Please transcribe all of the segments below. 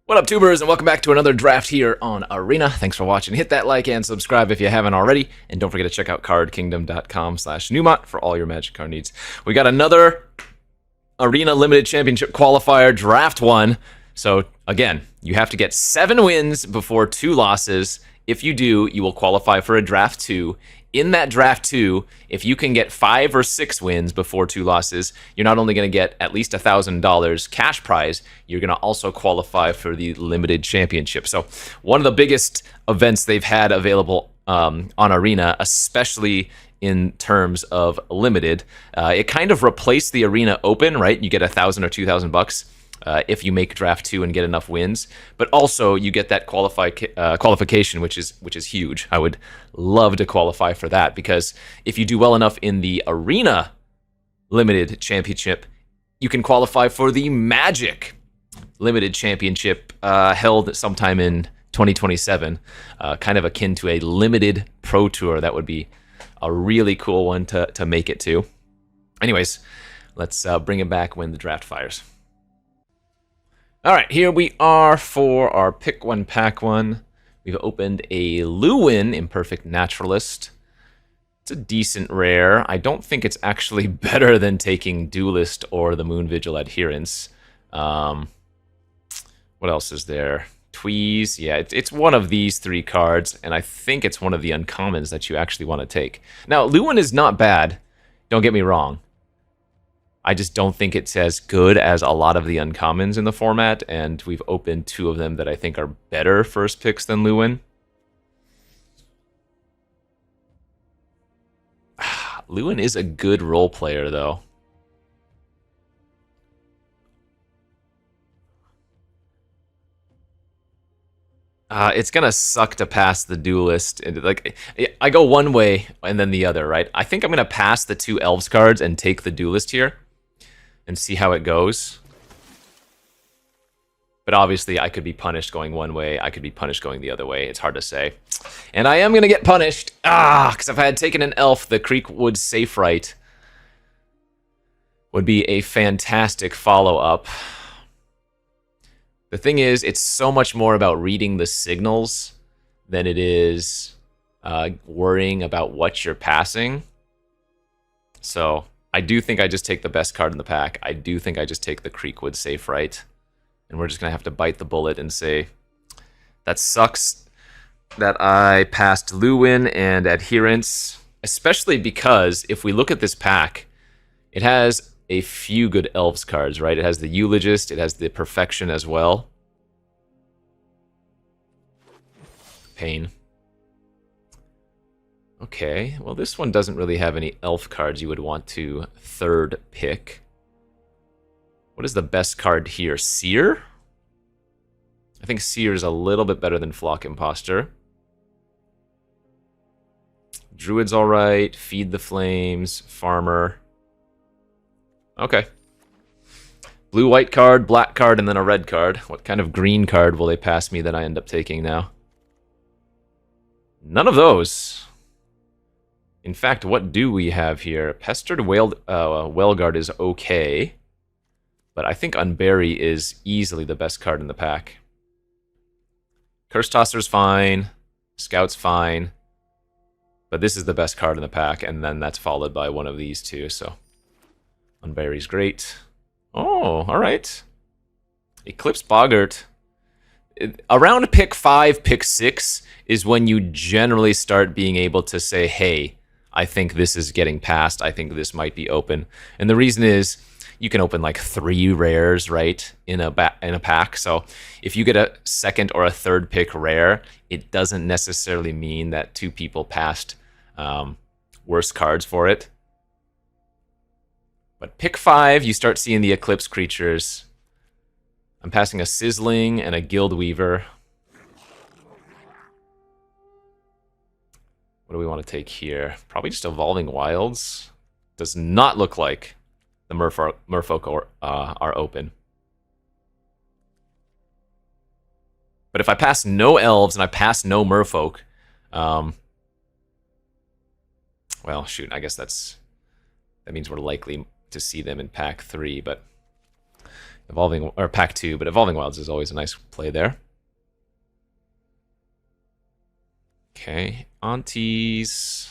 What up, tubers, and welcome back to another draft here on Arena. Thanks for watching. Hit that like and subscribe if you haven't already, and don't forget to check out cardkingdom.com/Numot for all your Magic card needs. We got another Arena Limited Championship Qualifier Draft 1. So, again, you have to get 7 wins before 2 losses. If you do, you will qualify for a Draft 2. In that Draft 2, if you can get 5 or 6 wins before 2 losses, you're not only going to get at least $1,000 cash prize, you're going to also qualify for the Limited Championship. So one of the biggest events they've had available on Arena, especially in terms of Limited. It kind of replaced the Arena Open, right? You get $1,000 or $2,000 if you make Draft 2 and get enough wins, but also you get that qualification, which is huge. I would love to qualify for that, because if you do well enough in the Arena Limited Championship, you can qualify for the Magic Limited Championship held sometime in 2027, kind of akin to a limited Pro Tour. That would be a really cool one to make it to. Anyways, let's bring it back when the draft fires. All right, here we are for our pick one, pack one. We've opened a Lorwyn Imperfect Naturalist. It's a decent rare. I don't think it's actually better than taking Duelist or the Moon Vigil Adherence. What else is there? Tweeze. Yeah, it's one of these 3 cards, and I think it's one of the uncommons that you actually want to take. Now, Lorwyn is not bad. Don't get me wrong. I just don't think it's as good as a lot of the uncommons in the format, and we've opened 2 of them that I think are better first picks than Lorwyn. Lorwyn is a good role player, though. It's gonna suck to pass the Duelist. Like, I go one way and then the other, right? I think I'm gonna pass the 2 Elves cards and take the Duelist here and see how it goes. But obviously, I could be punished going one way. I could be punished going the other way. It's hard to say. And I am going to get punished. Because if I had taken an elf, the Creekwood Safe Right would be a fantastic follow-up. The thing is, it's so much more about reading the signals than it is worrying about what you're passing. So I do think I just take the best card in the pack. I do think I just take the Creekwood Safe Right. And we're just going to have to bite the bullet and say, that sucks that I passed Lorwyn and Adherence, especially because if we look at this pack, it has a few good Elves cards, right? It has the Eulogist, it has the Perfection as well. Pain. Okay, well, this one doesn't really have any elf cards you would want to third pick. What is the best card here? Seer? I think Seer is a little bit better than Flock Imposter. Druid's alright. Feed the Flames. Farmer. Okay. Blue-white card, black card, and then a red card. What kind of green card will they pass me that I end up taking now? None of those. In fact, what do we have here? Pestered Wellguard is okay, but I think Unbury is easily the best card in the pack. Curse Tosser's fine, Scout's fine, but this is the best card in the pack, and then that's followed by one of these 2, so Unbury's great. Oh, alright. Eclipse Boggart. Around pick 5, pick 6 is when you generally start being able to say, hey, I think this is getting passed. I think this might be open. And the reason is you can open like 3 rares, right, in a pack. So if you get a second or a third pick rare, it doesn't necessarily mean that 2 people passed worse cards for it. But pick 5, you start seeing the Eclipse creatures. I'm passing a Sizzling and a Guild Weaver. What do we want to take here? Probably just Evolving Wilds. Does not look like the Merfolk are open. But if I pass no Elves and I pass no Merfolk, well, shoot, I guess that means we're likely to see them in pack 3, but Evolving, or pack 2, but Evolving Wilds is always a nice play there. Okay, aunties.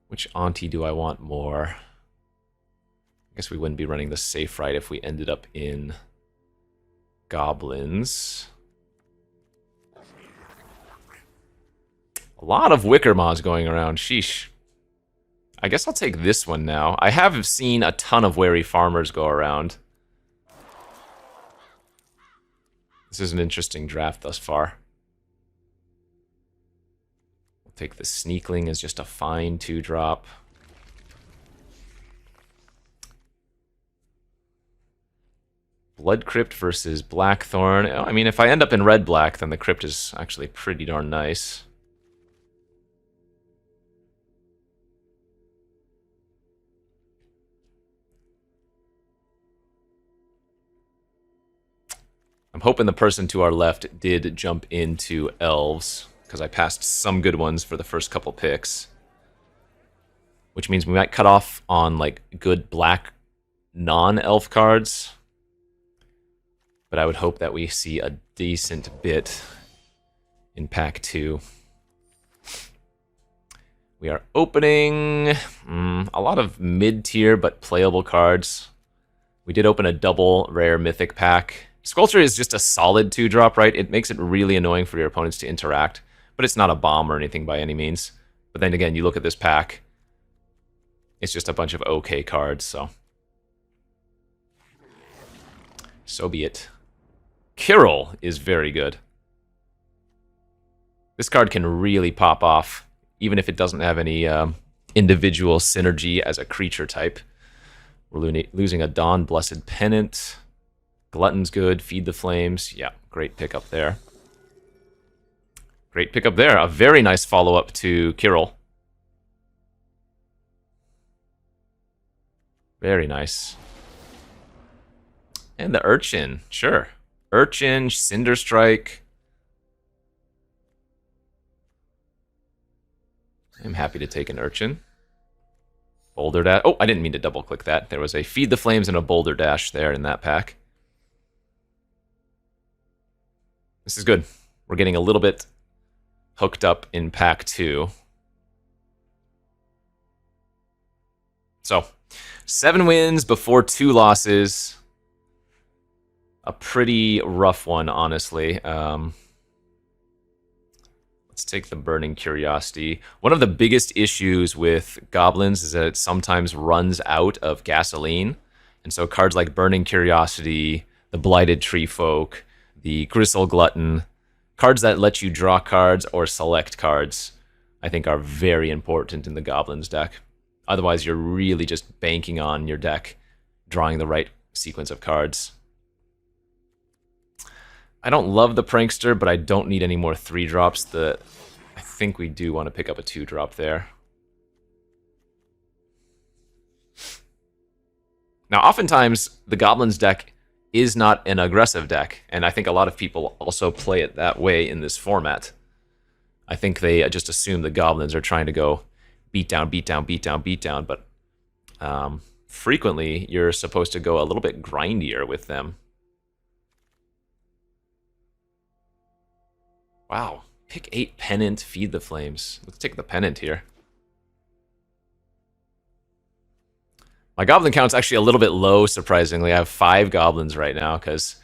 Which auntie do I want more? I guess we wouldn't be running the safe right if we ended up in goblins. A lot of Wicker Moths going around, sheesh. I guess I'll take this one now. I have seen a ton of Wary Farmers go around. This is an interesting draft thus far. We'll take the Sneakling as just a fine 2-drop. Blood Crypt versus Blackthorn. I mean, if I end up in red-black, then the Crypt is actually pretty darn nice. I'm hoping the person to our left did jump into elves, because I passed some good ones for the first couple picks. Which means we might cut off on, like, good black non-elf cards. But I would hope that we see a decent bit in pack 2. We are opening a lot of mid-tier but playable cards. We did open a double rare mythic pack. Sculpture is just a solid 2-drop, right? It makes it really annoying for your opponents to interact, but it's not a bomb or anything by any means. But then again, you look at this pack, it's just a bunch of okay cards, so be it. Kirol is very good. This card can really pop off, even if it doesn't have any individual synergy as a creature type. We're losing a Dawn Blessed Pennant. Glutton's good. Feed the Flames. Yeah, great pickup there. Great pickup there. A very nice follow-up to Kirol. Very nice. And the Urchin. Sure. Urchin, Cinder Strike. I'm happy to take an Urchin. Boulder Dash. Oh, I didn't mean to double-click that. There was a Feed the Flames and a Boulder Dash there in that pack. This is good. We're getting a little bit hooked up in pack 2. So, 7 wins before 2 losses. A pretty rough one, honestly. Let's take the Burning Curiosity. One of the biggest issues with Goblins is that it sometimes runs out of gasoline. And so cards like Burning Curiosity, the Blighted Tree Folk, the Gristle Glutton, cards that let you draw cards or select cards, I think are very important in the Goblins deck. Otherwise, you're really just banking on your deck drawing the right sequence of cards. I don't love the Prankster, but I don't need any more 3-drops. I think we do want to pick up a 2-drop there. Now, oftentimes, the Goblins deck is not an aggressive deck, and I think a lot of people also play it that way in this format. I think they just assume the Goblins are trying to go beat down, beat down, beat down, beat down, but frequently you're supposed to go a little bit grindier with them. Wow, pick 8 Pennant, Feed the Flames. Let's take the Pennant here. My goblin count's actually a little bit low, surprisingly. I have 5 goblins right now, because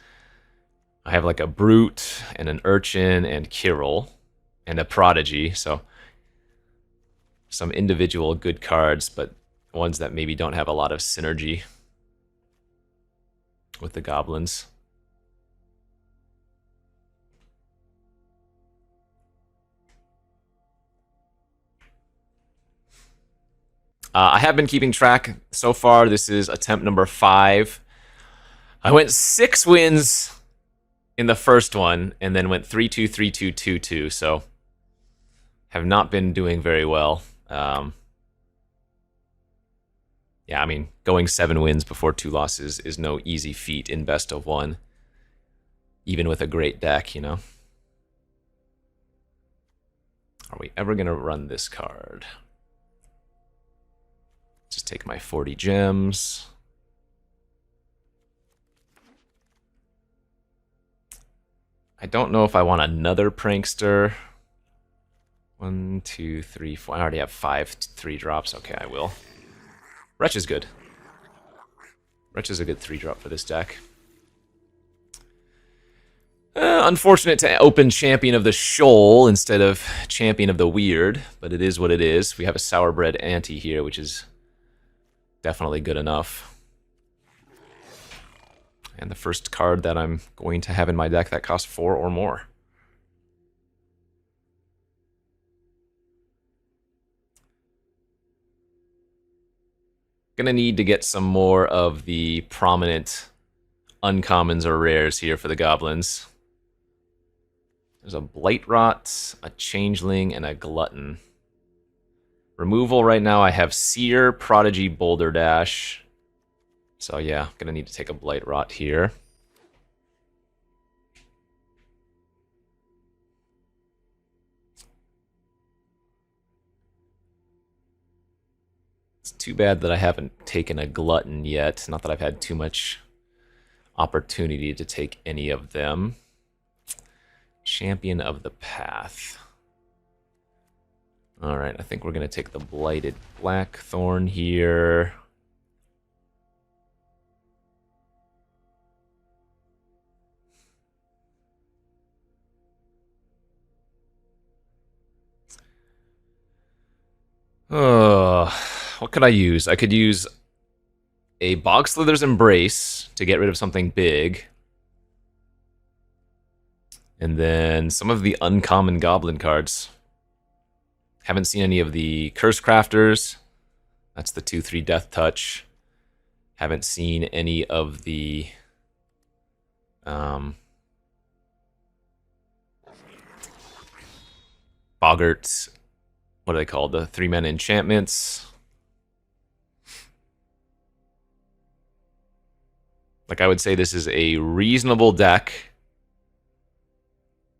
I have like a Brute, and an Urchin, and Kirol, and a Prodigy, so some individual good cards, but ones that maybe don't have a lot of synergy with the goblins. I have been keeping track so far. This is attempt number 5. I went 6 wins in the first one, and then went 3-2, 3-2, 2-2, so have not been doing very well. Yeah, I mean, going 7 wins before 2 losses is no easy feat in best of 1, even with a great deck, you know? Are we ever going to run this card? Just take my 40 gems. I don't know if I want another prankster. 1, 2, 3, 4. I already have 5 3-drops. Okay, I will. Wretch is good. Wretch is a good 3-drop for this deck. Unfortunate to open Champion of the Shoal instead of Champion of the Weird, but it is what it is. We have a Sourbred Ante here, which is definitely good enough. And the first card that I'm going to have in my deck that costs 4 or more. Gonna need to get some more of the prominent uncommons or rares here for the goblins. There's a Blightrot, a Changeling, and a Glutton. Removal right now, I have Seer, Prodigy, Boulder Dash. So yeah, gonna need to take a Blightrot here. It's too bad that I haven't taken a Glutton yet. Not that I've had too much opportunity to take any of them. Champion of the Path. Alright, I think we're going to take the Blighted Blackthorn here. What could I use? I could use a Bogslither's Embrace to get rid of something big. And then some of the uncommon goblin cards. Haven't seen any of the Curse Crafters. That's the 2/3 Death Touch. Haven't seen any of the Boggart, what are they called? The 3-mana enchantments. Like, I would say this is a reasonable deck,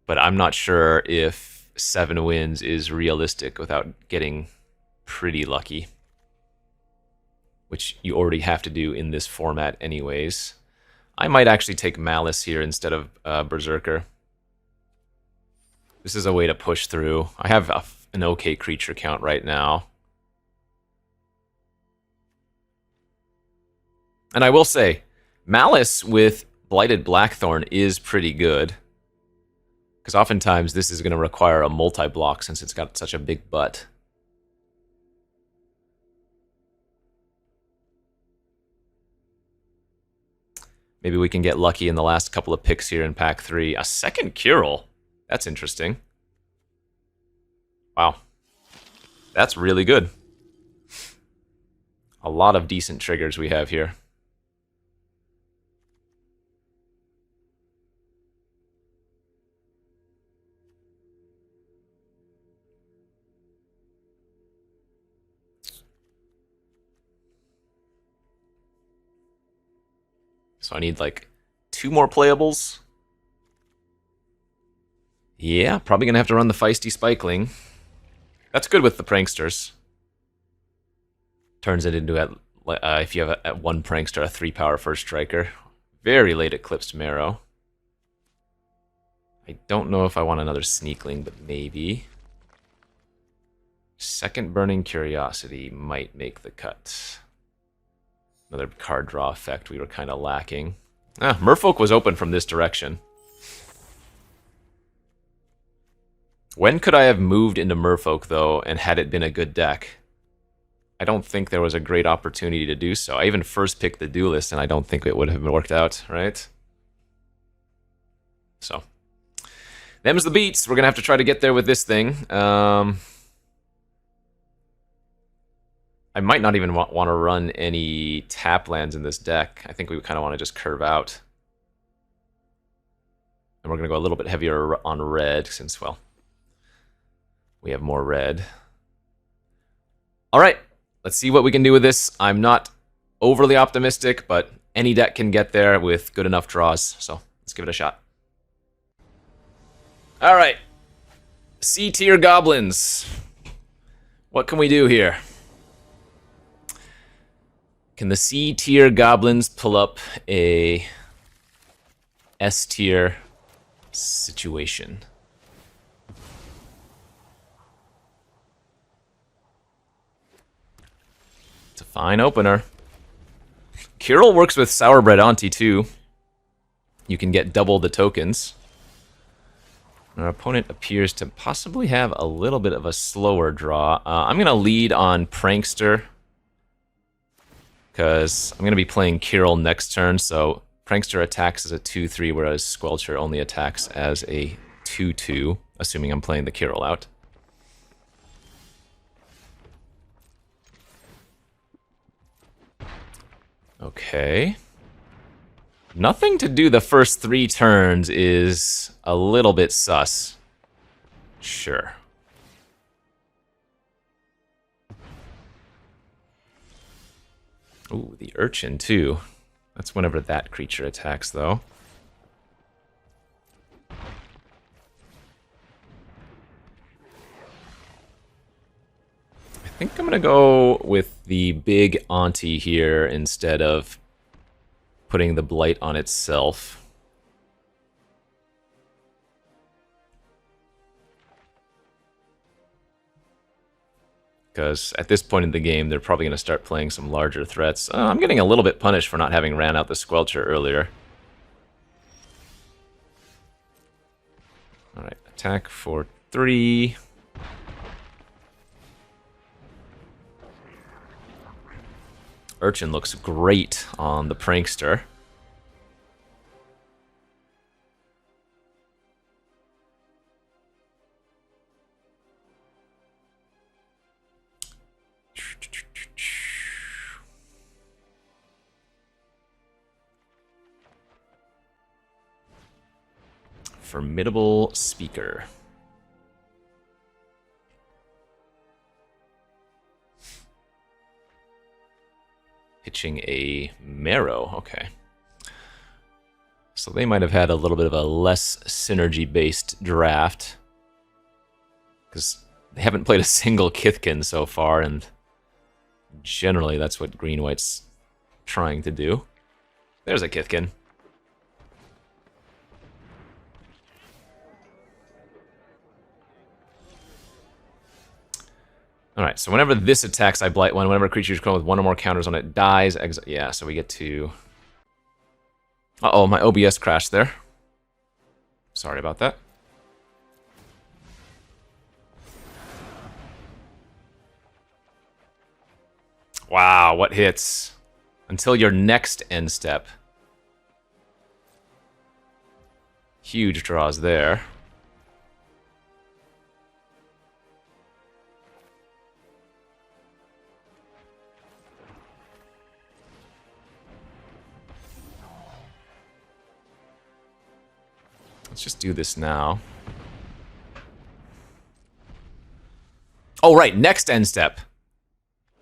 but I'm not sure if 7 wins is realistic without getting pretty lucky, which you already have to do in this format anyways. I might actually take Malice here instead of Berserker. This is a way to push through. I have an okay creature count right now. And I will say, Malice with Blighted Blackthorn is pretty good. Because oftentimes this is going to require a multi-block since it's got such a big butt. Maybe we can get lucky in the last couple of picks here in pack 3. A second Kirol. That's interesting. Wow. That's really good. A lot of decent triggers we have here. So I need like 2 more playables. Yeah, probably going to have to run the Feisty Spikeling. That's good with the Pranksters. Turns it into, if you have at 1 Prankster, a 3-power first striker. Very late Eclipsed Marrow. I don't know if I want another Sneakling, but maybe. Second Burning Curiosity might make the cut. Another card draw effect we were kind of lacking. Merfolk was open from this direction. When could I have moved into Merfolk, though, and had it been a good deck? I don't think there was a great opportunity to do so. I even first picked the Duelist, and I don't think it would have worked out, right? So, them's the beats. We're going to have to try to get there with this thing. I might not even want to run any tap lands in this deck. I think we kind of want to just curve out. And we're going to go a little bit heavier on red since, well, we have more red. All right, let's see what we can do with this. I'm not overly optimistic, but any deck can get there with good enough draws. So let's give it a shot. All right, C-tier goblins. What can we do here? Can the C-tier goblins pull up a S-tier situation. It's a fine opener. Kirol works with Sourbread Auntie too. You can get double the tokens. Our opponent appears to possibly have a little bit of a slower draw. I'm going to lead on Prankster, because I'm going to be playing Kirol next turn, so Prankster attacks as a 2-3, whereas Squelcher only attacks as a 2-2, assuming I'm playing the Kirol out. Okay. Nothing to do the first 3 turns is a little bit sus. Sure. Ooh, the Urchin too. That's whenever that creature attacks, though. I think I'm gonna go with the big Auntie here instead of putting the Blight on itself. Because at this point in the game, they're probably going to start playing some larger threats. I'm getting a little bit punished for not having ran out the Squelcher earlier. Alright, attack for 3. Urchin looks great on the Prankster. Formidable Speaker. Pitching a Marrow, okay. So they might have had a little bit of a less synergy-based draft, because they haven't played a single Kithkin so far, and generally that's what Green-White's trying to do. There's a Kithkin. Alright, so whenever this attacks, I blight one. Whenever a creature is controlled with 1 or more counters on it dies. Yeah, so we get to... Uh-oh, my OBS crashed there. Sorry about that. Wow, what hits? Until your next end step. Huge draws there. Let's just do this now. Oh, right, next end step.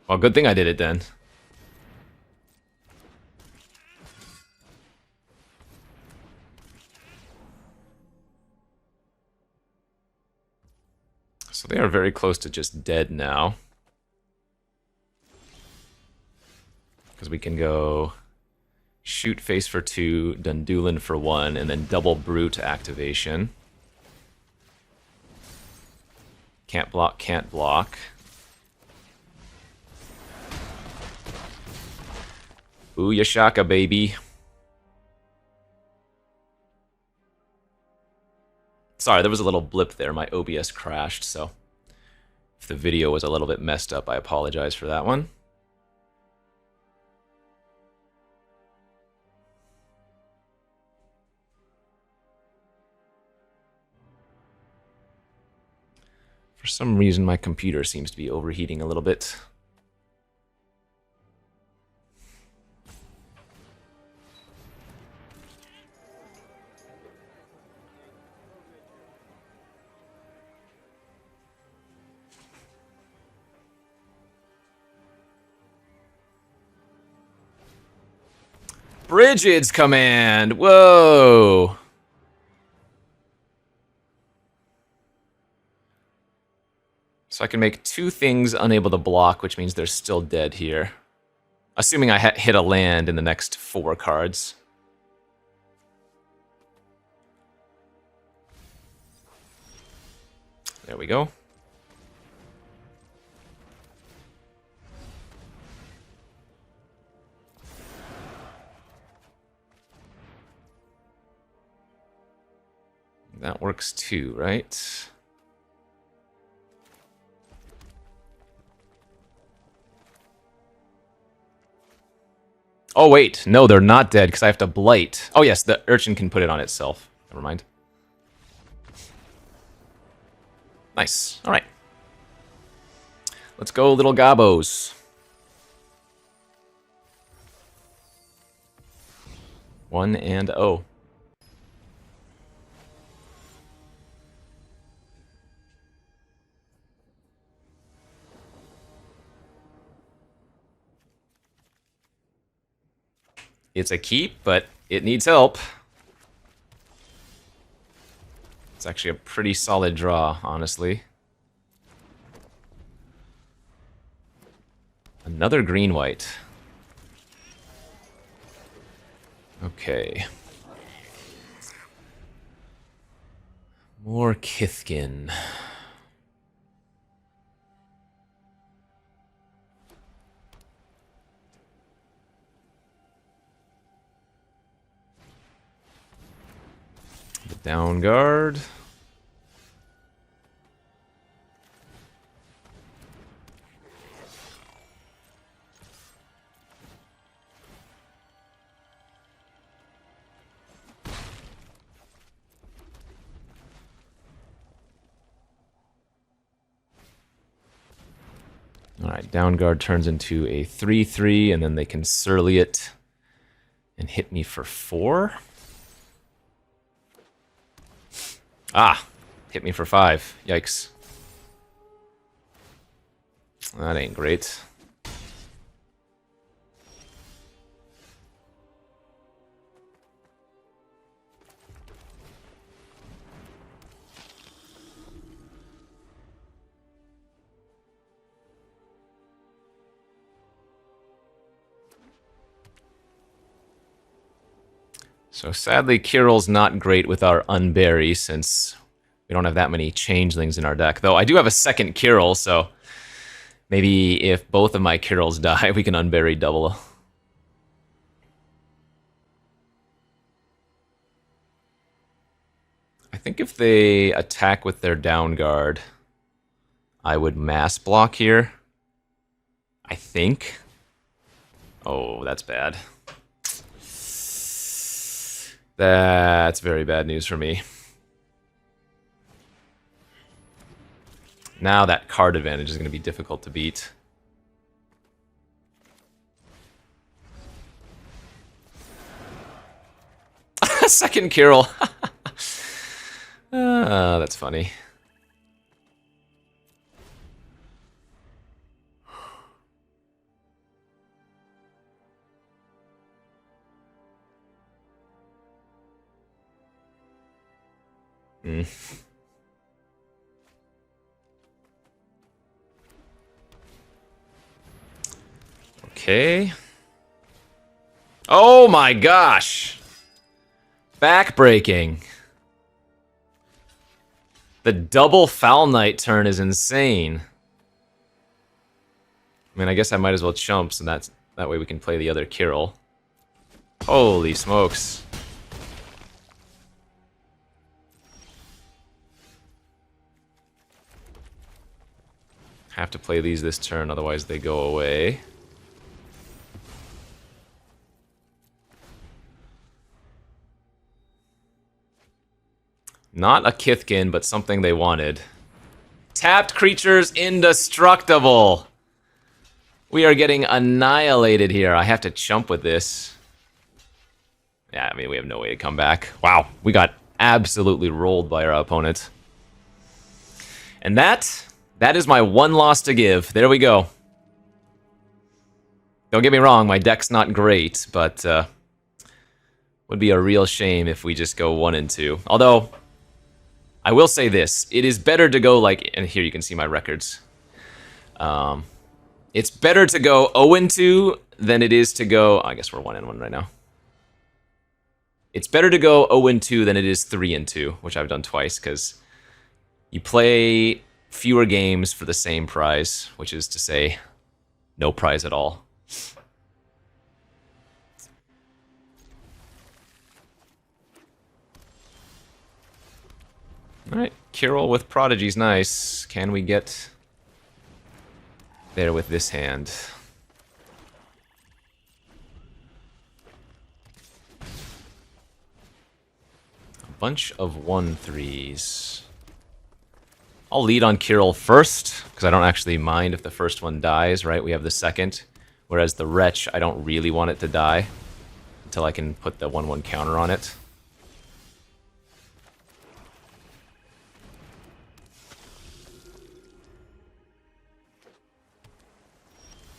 Well, good thing I did it then. So they are very close to just dead now. Because we can go... Shoot face for 2, Dundulin for 1, and then double Brute activation. Can't block, can't block. Booyashaka, baby. Sorry, there was a little blip there. My OBS crashed, so if the video was a little bit messed up, I apologize for that one. For some reason, my computer seems to be overheating a little bit. Brigid's Command! Whoa! So I can make 2 things unable to block, which means they're still dead here. Assuming I hit a land in the next 4 cards. There we go. That works too, right? Oh wait, no, they're not dead because I have to blight. Oh yes, the urchin can put it on itself. Never mind. Nice. All right. Let's go, little gobos. 1 and 0. It's a keep, but it needs help. It's actually a pretty solid draw, honestly. Another green-white. Okay. More Kithkin. The down guard. Alright, down guard turns into a 3/3, and then they can surly it and hit me for 4. Ah, hit me for 5. Yikes. That ain't great. So sadly, Kirol's not great with our unbury since we don't have that many changelings in our deck. Though I do have a second Kirol, so maybe if both of my Kirols die, we can unbury double. I think if they attack with their down guard, I would mass block here. I think. Oh, that's bad. That's very bad news for me. Now that card advantage is going to be difficult to beat. Second Kirol. That's funny. Okay. Oh my gosh! Backbreaking. The double Foul Knight turn is insane. I mean, I guess I might as well chump, so that way we can play the other Kirol. Holy smokes. Have to play these this turn, otherwise they go away. Not a Kithkin, but something they wanted. Tapped creatures indestructible! We are getting annihilated here. I have to chump with this. Yeah, I mean, we have no way to come back. Wow, we got absolutely rolled by our opponent. And that is my one loss to give. There we go. Don't get me wrong, my deck's not great, but would be a real shame if we just go 1 and 2. Although, I will say this, it is better to go like, and here you can see my records. It's better to go 0 and 2 than it is to go, I guess we're 1 and 1 right now. It's better to go 0 and 2 than it is 3 and 2, which I've done twice, because You play fewer games for the same prize, which is to say, no prize at all. Alright, Kirol with Prodigy's nice. Can we get there with this hand? A bunch of 1/3s. I'll lead on Kirol first, because I don't actually mind if the first one dies, right? We have the second. Whereas the Wretch, I don't really want it to die until I can put the 1/1 counter on it.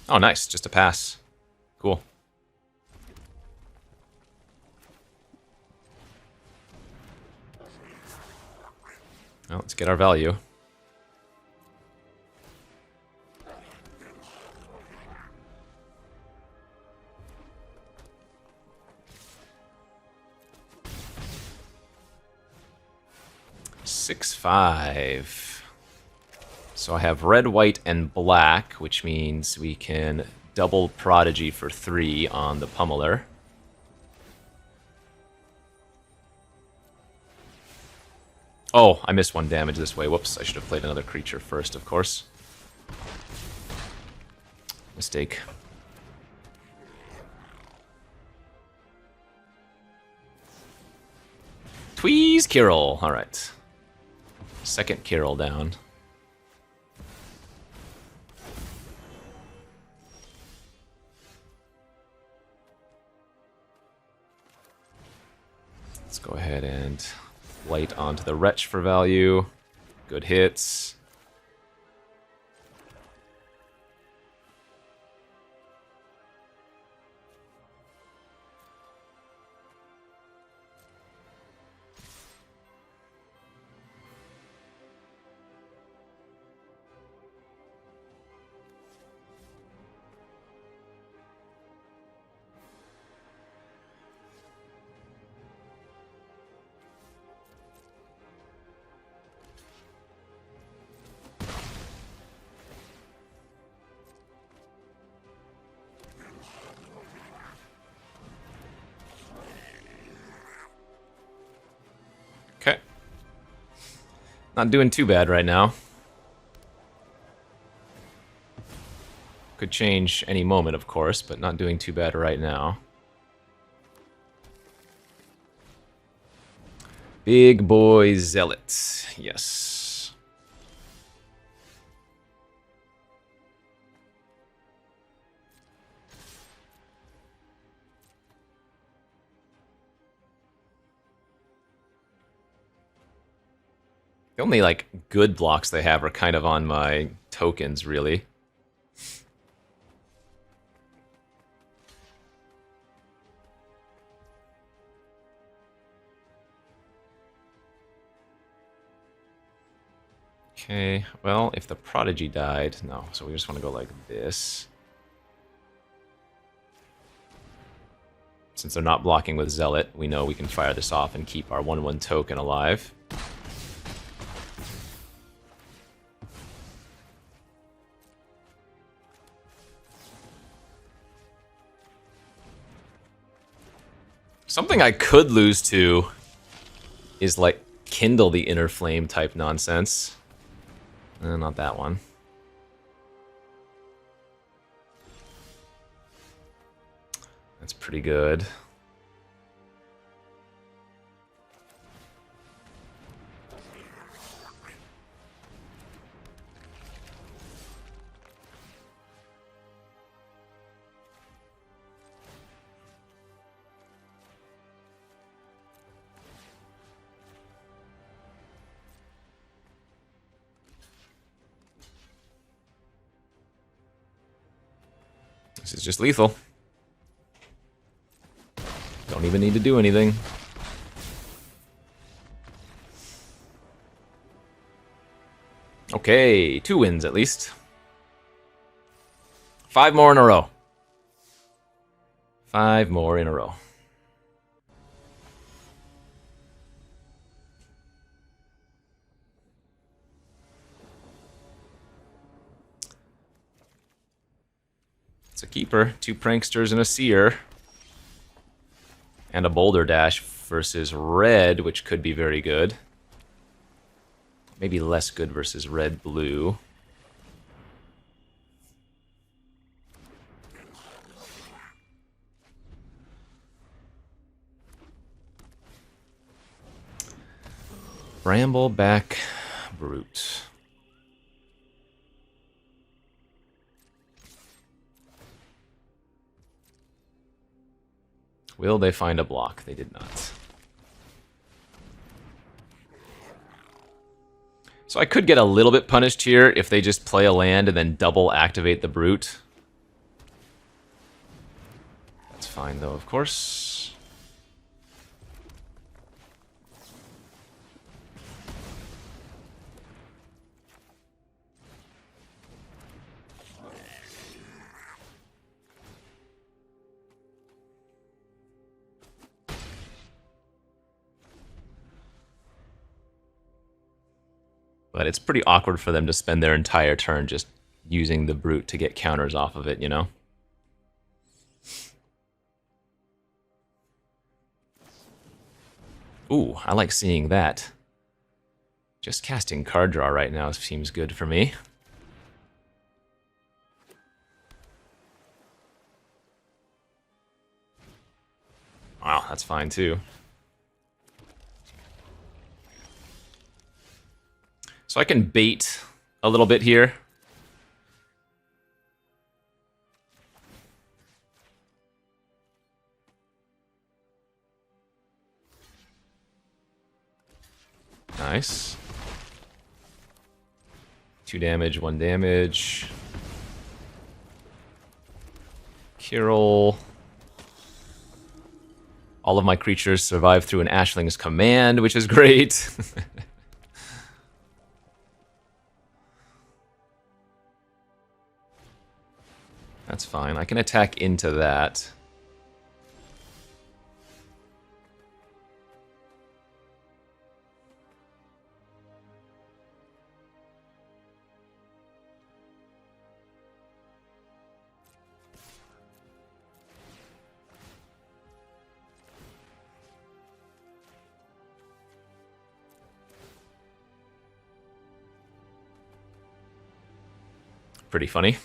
Oh, nice. Just a pass. Cool. Well, let's get our value. $6-5. So I have red, white, and black, which means we can double Prodigy for 3 on the Pummeler. Oh, I missed 1 damage this way. Whoops, I should have played another creature first, of course. Mistake. Tweeze Kirol. Alright. Second Kirol down. Let's go ahead and light onto the Wretch for value. Good hits. Okay. Not doing too bad right now. Could change any moment, of course, but not doing too bad right now. Big boy Zealot. Yes. The only, like, good blocks they have are kind of on my tokens, really. Okay, well, if the Prodigy died... No, so we just want to go like this. Since they're not blocking with Zealot, we know we can fire this off and keep our 1/1 token alive. Something I could lose to is, like, Kindle the Inner Flame type nonsense. Not that one. That's pretty good. This is just lethal. Don't even need to do anything. Okay, 2 wins at least. 5 more in a row. 5 more in a row. It's a keeper. 2 pranksters and a seer. And a boulder dash versus red, which could be very good. Maybe less good versus red-blue. Brambleback Brute. Will they find a block? They did not. So I could get a little bit punished here if they just play a land and then double activate the Brute. That's fine though, of course. But it's pretty awkward for them to spend their entire turn just using the Brute to get counters off of it, you know? Ooh, I like seeing that. Just casting card draw right now seems good for me. Wow, that's fine too. So I can bait a little bit here. Nice. 2 damage, 1 damage. Kirol. All of my creatures survive through an Ashling's command, which is great. That's fine. I can attack into that. Pretty funny.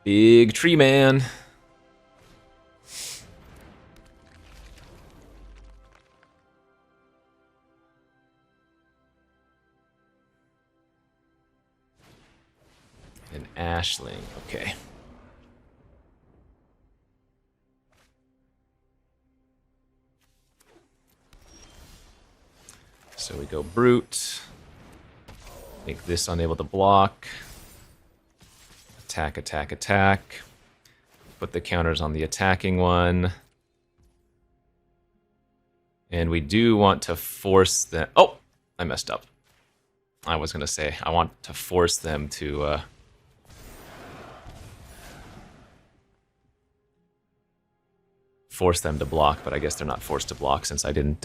Big tree man. An Ashling, okay. So we go Brute. Make this unable to block. Attack, attack, attack. Put the counters on the attacking one. And we do want to force them... Oh! I messed up. I was going to say, I want to force them to... force them to block, but I guess they're not forced to block since I didn't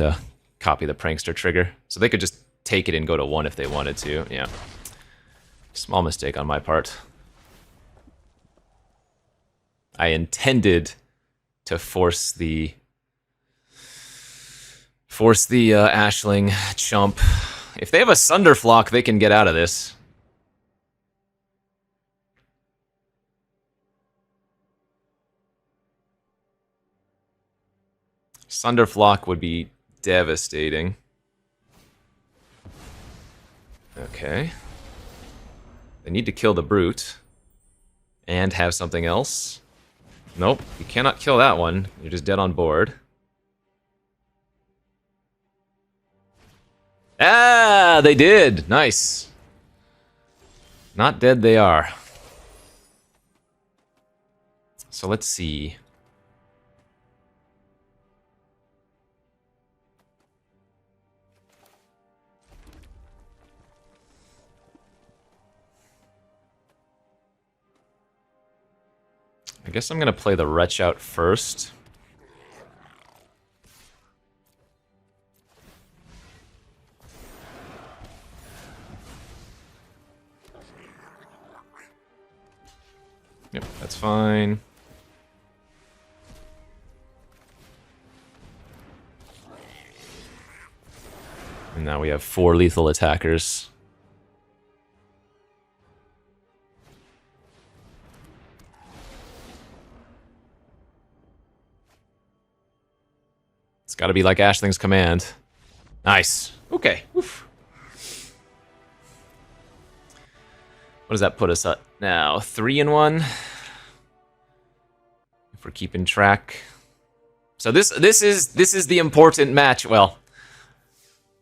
copy the prankster trigger. So they could just take it and go to 1 if they wanted to. Yeah. Small mistake on my part. I intended to force the Ashling chump. If they have a Sunderflock, they can get out of this. Sunderflock would be devastating. Okay. They need to kill the Brute. And have something else. Nope, you cannot kill that one. You're just dead on board. Ah, they did! Nice. Not dead they are. So let's see. I guess I'm going to play the Wretch out first. Yep, that's fine. And now we have 4 lethal attackers. It's got to be like Ashling's Command. Nice. Okay. Oof. What does that put us at now? 3-1. If we're keeping track. So this is the important match. Well,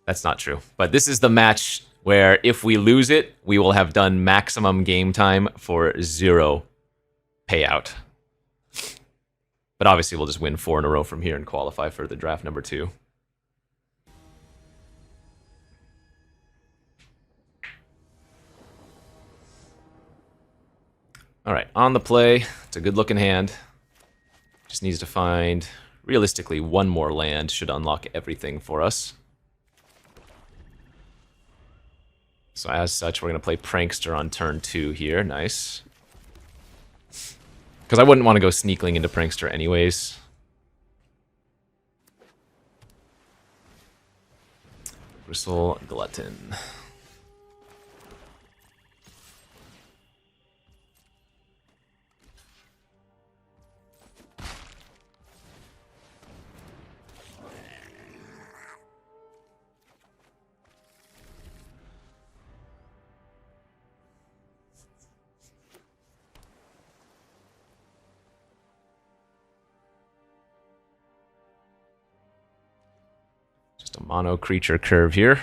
that's not true. But this is the match where if we lose it, we will have done maximum game time for 0 payout. But obviously we'll just win 4 in a row from here and qualify for the draft number 2. Alright, on the play. It's a good looking hand. Just needs to find, realistically, 1 more land. Should unlock everything for us. So as such, we're going to play Prankster on turn 2 here. Nice. Because I wouldn't want to go Sneakling into Prankster anyways. Bristle Glutton. Just a mono creature curve here.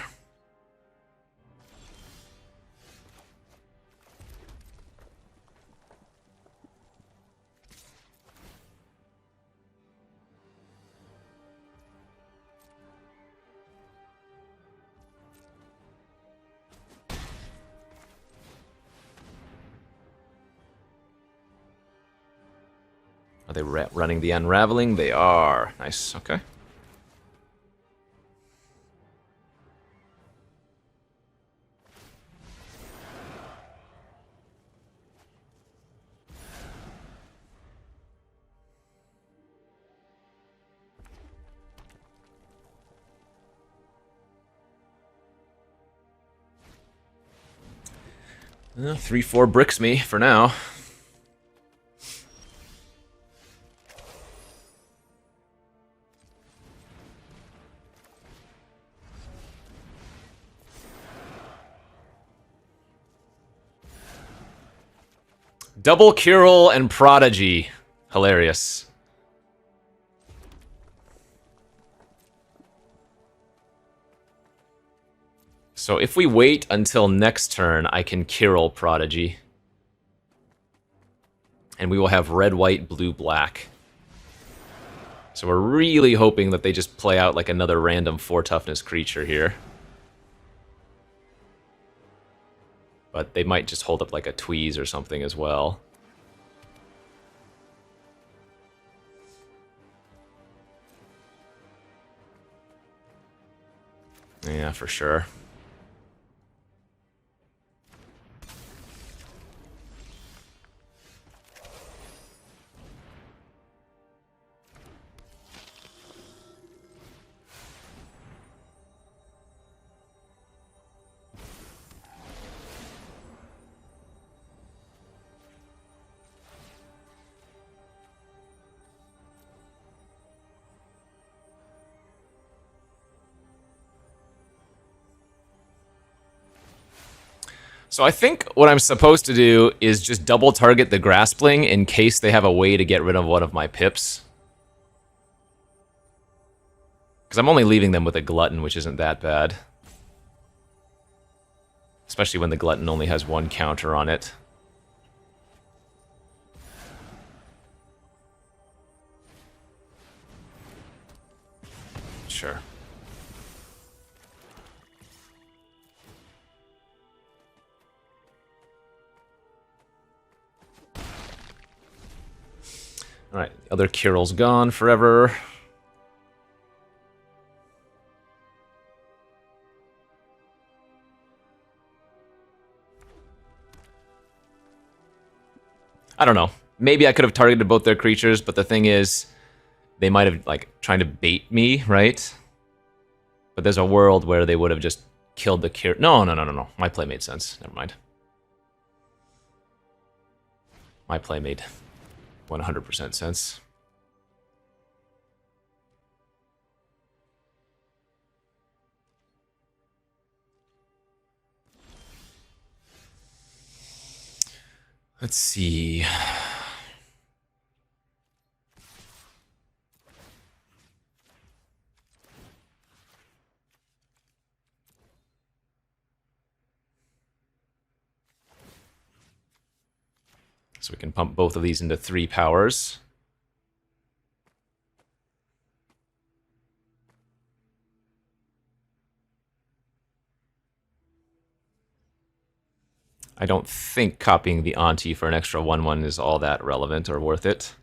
Are they running the Unraveling? They are. Nice, okay. Well, 3-4 bricks me for now. Double Kirol and Prodigy. Hilarious. So if we wait until next turn, I can Kirol Prodigy. And we will have red, white, blue, black. So we're really hoping that they just play out like another random 4 toughness creature here. But they might just hold up like a Tweeze or something as well. Yeah, for sure. So I think what I'm supposed to do is just double target the Graspling in case they have a way to get rid of one of my pips. Because I'm only leaving them with a Glutton, which isn't that bad. Especially when the Glutton only has 1 counter on it. Sure. Alright, other Kirol's gone forever. I don't know. Maybe I could have targeted both their creatures, but the thing is, they might have, like, trying to bait me, right? But there's a world where they would have just killed the Kirol. No. My play made sense. Never mind. My play made 100% sense. Let's see. So we can pump both of these into 3 powers. I don't think copying the Auntie for an extra 1/1 is all that relevant or worth it.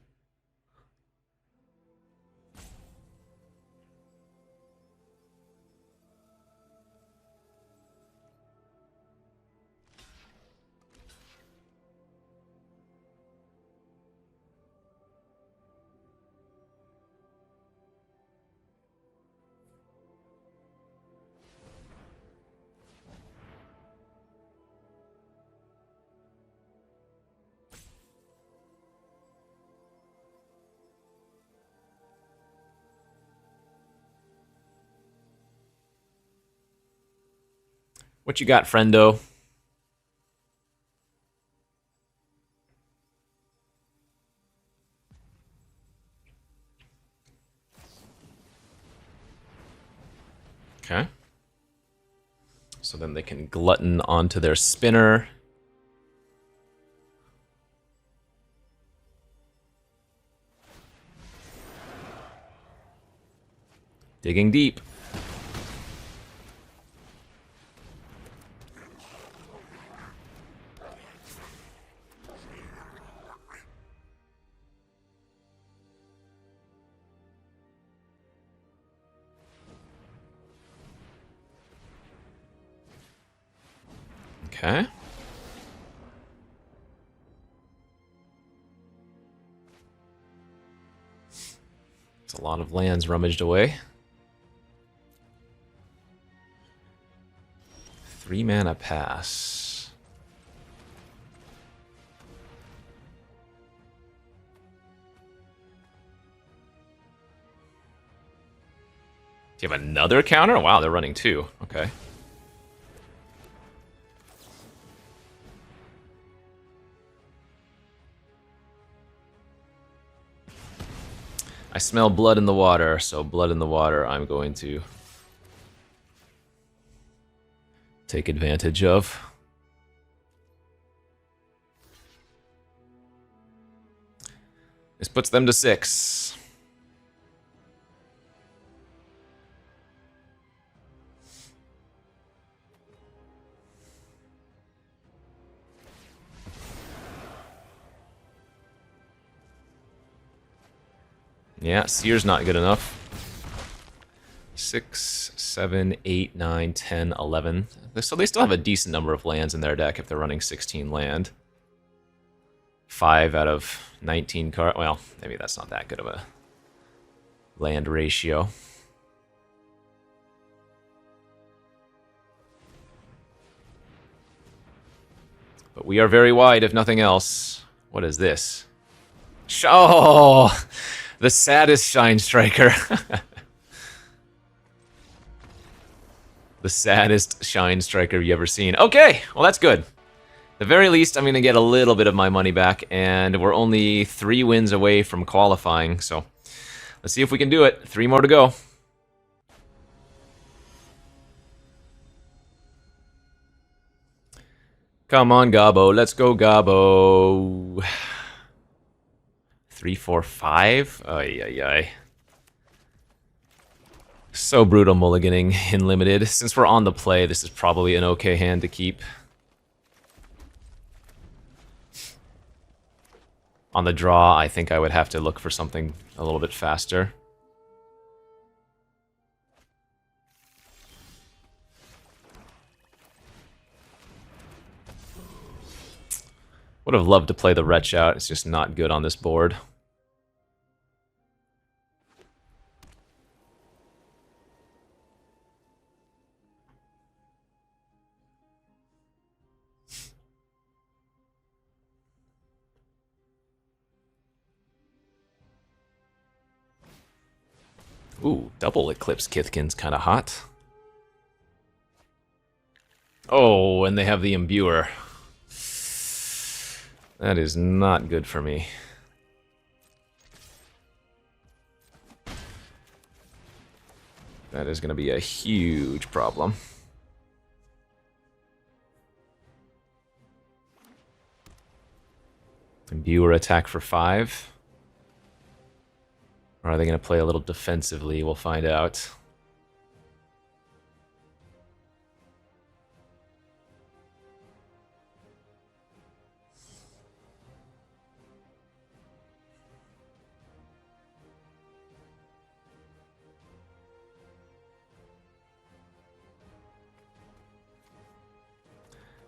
What you got, friendo? Okay. So then they can glutton onto their spinner. Digging deep. Okay. It's a lot of lands rummaged away. 3 mana pass. Do you have another counter? Wow, they're running 2. Okay. I smell blood in the water, so blood in the water I'm going to take advantage of. This puts them to 6. Yeah, Seer's not good enough. 6, 7, 8, 9, 10, 11. So they still have a decent number of lands in their deck if they're running 16 land. 5 out of 19 cards. Well, maybe that's not that good of a land ratio. But we are very wide, if nothing else. What is this? Oh! The saddest Shine Striker. The saddest Shine Striker you've ever seen. Okay, well that's good. At the very least, I'm going to get a little bit of my money back, and we're only 3 wins away from qualifying, so let's see if we can do it. 3 more to go. Come on, Gabo. Let's go, Gabo. 3, 4, 5. Ay. So brutal mulliganing in limited. Since we're on the play, this is probably an okay hand to keep. On the draw, I think I would have to look for something a little bit faster. Would have loved to play the Wretch out. It's just not good on this board. Ooh, double Eclipse Kithkin's kind of hot. Oh, and they have the Imbuer. That is not good for me. That is going to be a huge problem. Imbuer attack for 5. Or are they going to play a little defensively? We'll find out.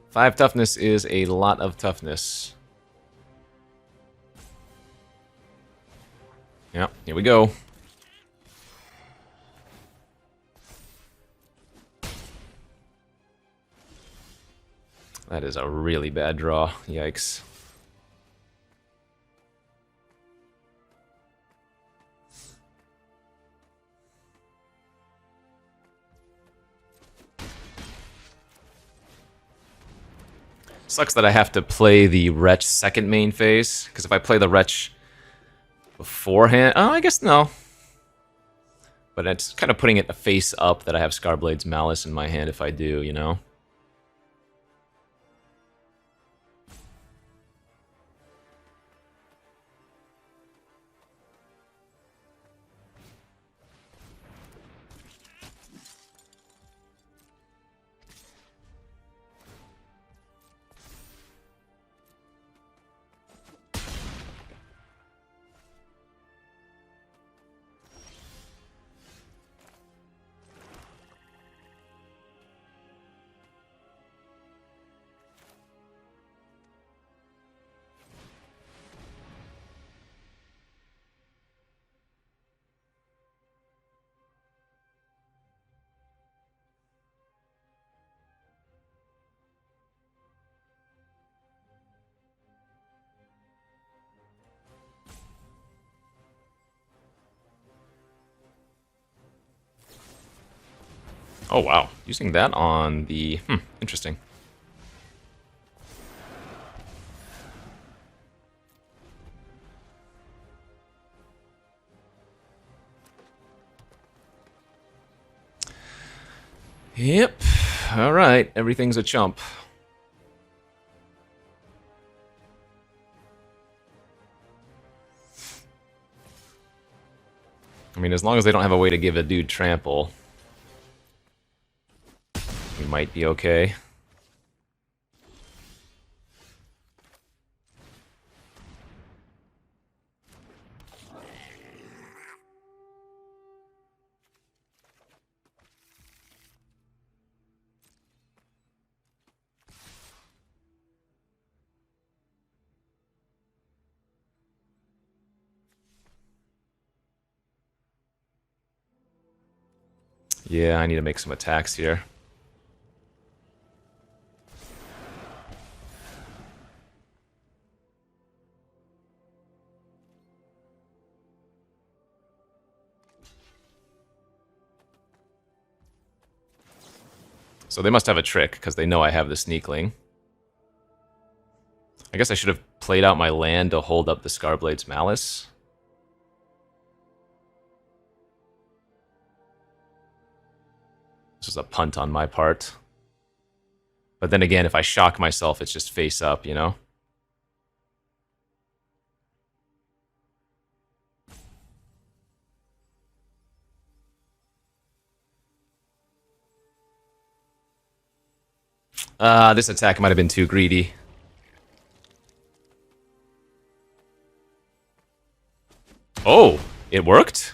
Five toughness is a lot of toughness. Yeah, here we go. That is a really bad draw. Yikes. Sucks that I have to play the Wretch second main phase, because if I play the Wretch beforehand... Oh, I guess no. But it's kind of putting it face up that I have Scarblade's Malice in my hand if I do, you know? Oh, wow. Using that on the... interesting. Yep. Alright, everything's a chump. I mean, as long as they don't have a way to give a dude trample... we might be okay. Yeah, I need to make some attacks here. So they must have a trick, because they know I have the Sneakling. I guess I should have played out my land to hold up the Scarblade's Malice. This was a punt on my part. But then again, if I shock myself, it's just face up, you know? This attack might have been too greedy. Oh, it worked?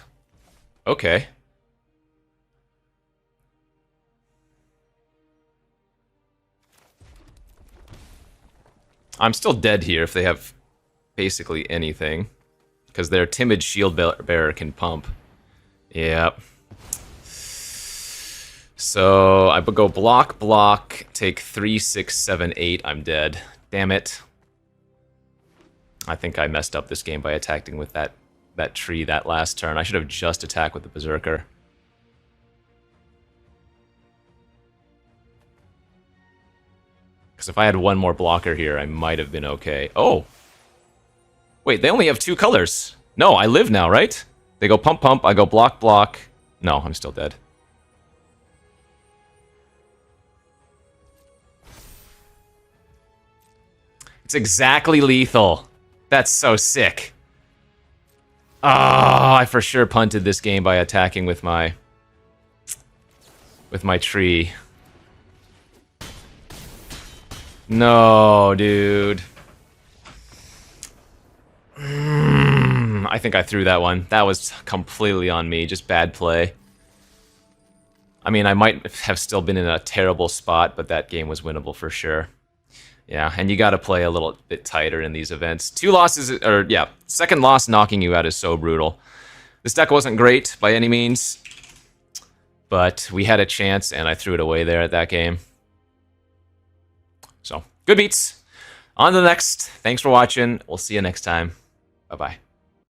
Okay. I'm still dead here if they have basically anything. Because their timid shield bearer can pump. Yep. So I would go block, block, take 3, 6, 7, 8. I'm dead. Damn it. I think I messed up this game by attacking with that tree that last turn. I should have just attacked with the Berserker. Because if I had one more blocker here, I might have been okay. Oh! Wait, they only have 2 colors. No, I live now, right? They go pump, pump, I go block, block. No, I'm still dead. It's exactly lethal. That's so sick. Oh, I for sure punted this game by attacking with my tree. No, dude. I think I threw that one. That was completely on me. Just bad play. I mean, I might have still been in a terrible spot, but that game was winnable for sure. Yeah, and you gotta play a little bit tighter in these events. 2 losses, or yeah, second loss knocking you out is so brutal. This deck wasn't great by any means, but we had a chance, and I threw it away there at that game. So, good beats. On to the next. Thanks for watching. We'll see you next time. Bye-bye.